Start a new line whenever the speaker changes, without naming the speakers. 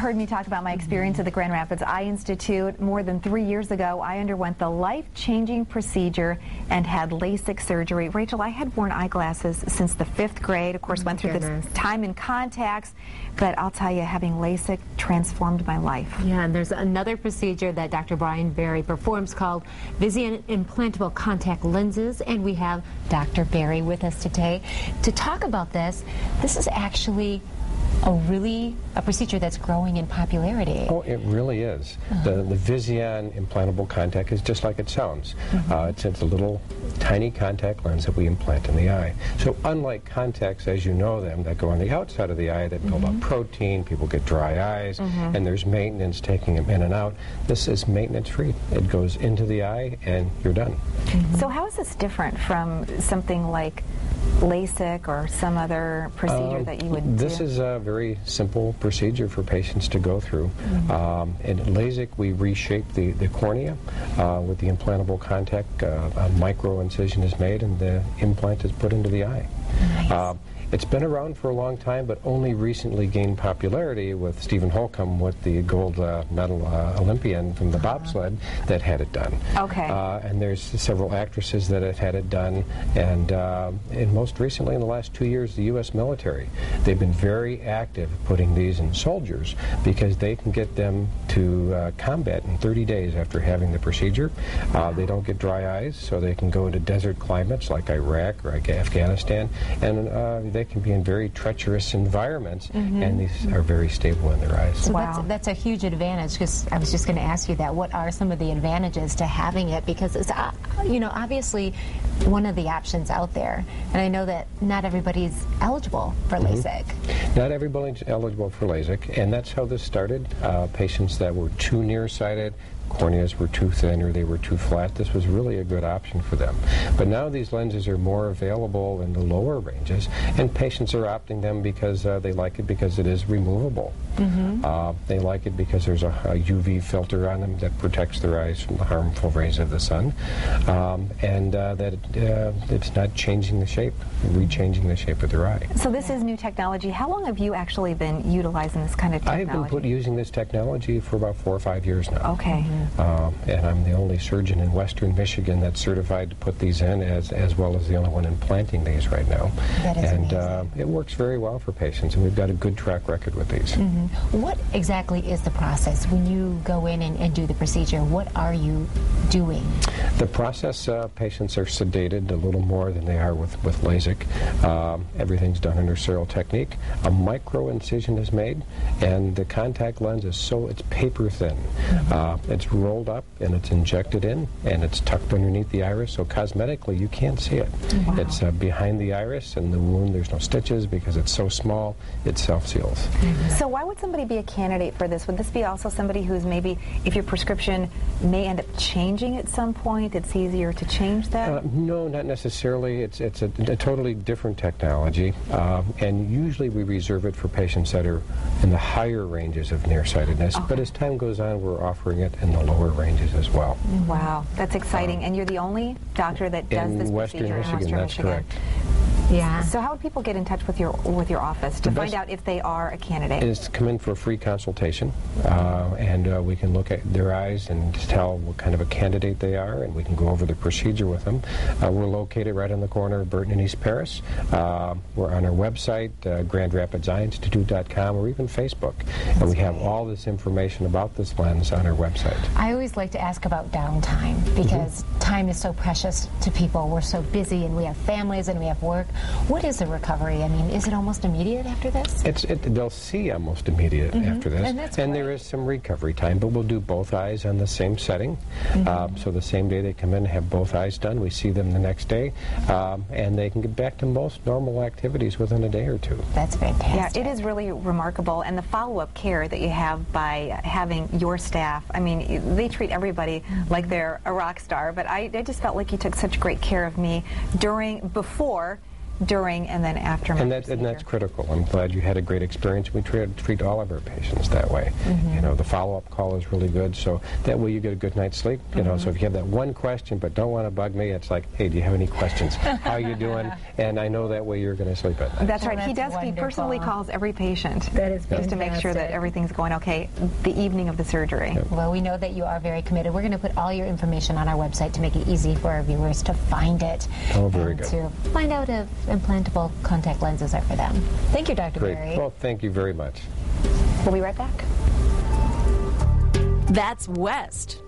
heard me talk about my experience at the Grand Rapids Eye Institute. More than 3 years ago, I underwent the life-changing procedure and had LASIK surgery. Rachel, I had worn eyeglasses since the 5th grade. Of course, went through this time in contacts. But I'll tell you, having LASIK transformed my life.
Yeah, and there's another procedure that Dr. Brian Barry performs called Implantable Contact Lenses. And we have Dr. Barry with us today to talk about this. This is actually a procedure that's growing in popularity.
Oh, it really is. The Vision implantable contact is just like it sounds. It's a little tiny contact lens that we implant in the eye. So unlike contacts as you know them that go on the outside of the eye that build up protein, people get dry eyes, and there's maintenance taking them in and out, this is maintenance free. It goes into the eye and you're done.
So how is this different from something like LASIK or some other procedure that you would do?
This is a very simple procedure for patients to go through. In LASIK, we reshape the cornea with the implantable contact. A micro incision is made and the implant is put into the eye.
Nice.
It's been around for a long time, but only recently gained popularity with Stephen Holcomb, with the gold medal Olympian from the bobsled that had it done.
Okay.
And there's several actresses that have had it done, and most recently in the last 2 years, the U.S. military. They've been very active putting these in soldiers because they can get them to combat in 30 days after having the procedure. They don't get dry eyes, so they can go into desert climates like Iraq or like Afghanistan, and they can be in very treacherous environments, and these are very stable in their eyes.
So that's a huge advantage, because I was just going to ask you that. What are some of the advantages to having it? Because it's, obviously one of the options out there, and I know that not everybody's eligible for LASIK.
Not everybody's eligible for LASIK, and that's how this started. Patients that were too nearsighted, corneas were too thin or they were too flat, this was really a good option for them. But now these lenses are more available in the lower ranges, and patients are opting them because they like it because it is removable. They like it because there's a UV filter on them that protects their eyes from the harmful rays of the sun, and that it's not changing the shape, rechanging the shape of their eye.
So this is new technology. How long have you actually been utilizing this kind of technology?
I have been using this technology for about 4 or 5 years now.
Okay.
And I'm the only surgeon in Western Michigan that's certified to put these in, as well as the only one implanting these right now.
That is amazing.
It works very well for patients, and we've got a good track record with these.
What exactly is the process when you go in and do the procedure? What are you doing?
The process, patients are sedated a little more than they are with LASIK. Everything's done under sterile technique. A micro incision is made, and the contact lens is it's paper thin. It's rolled up and it's injected in, and it's tucked underneath the iris, so cosmetically you can't see it. It's behind the iris, and the wound, there's no stitches because it's so small, it self-seals.
So why would somebody be a candidate for this? Would this be also somebody who's maybe, if your prescription may end up changing at some point, it's easier to change that?
No, not necessarily. It's a totally different technology, and usually we reserve it for patients that are in the higher ranges of nearsightedness, but as time goes on, we're offering it in the lower ranges as well.
Wow, that's exciting. And you're the only doctor that does this procedure in Western Michigan.
That's correct.
Yeah.
So how would people get in touch with your office to find out if they are a candidate?
Is to come in for a free consultation, and we can look at their eyes and tell what kind of a candidate they are, and we can go over the procedure with them. We're located right on the corner of Burton and East Paris. We're on our website, GrandRapidsEyeInstitute.com, or even Facebook. And we have all this information about this lens on our website.
I always like to ask about downtime, because time is so precious to people. We're so busy, and we have families, and we have work. What is the recovery? I mean, is it almost immediate after this?
They'll see almost immediate after this. And there is some recovery time, but we'll do both eyes on the same setting. So the same day they come in and have both eyes done, we see them the next day, and they can get back to most normal activities within a day or two.
That's fantastic.
Yeah, it is really remarkable. And the follow-up care that you have by having your staff, I mean, they treat everybody like they're a rock star, but I just felt like you took such great care of me before during, and then after my
And
procedure.
that's critical. I'm glad you had a great experience. We try to treat all of our patients that way. You know, the follow-up call is really good, so that way you get a good night's sleep. You know, so if you have that one question but don't want to bug me, it's like, hey, do you have any questions? How you doing? And I know that way you're going to sleep at night.
That's right. He
that's
does. He personally
wonderful.
calls every patient.
That is
just to make sure that
fantastic.
everything's going okay the evening of the surgery.
Well, we know that you are very committed. We're going to put all your information on our website to make it easy for our viewers to find it.
Oh, very
and
good.
to find out if implantable contact lenses are for them. Thank you, Dr.
Great.
Berry.
Well, thank you very much.
We'll be right back.
That's West.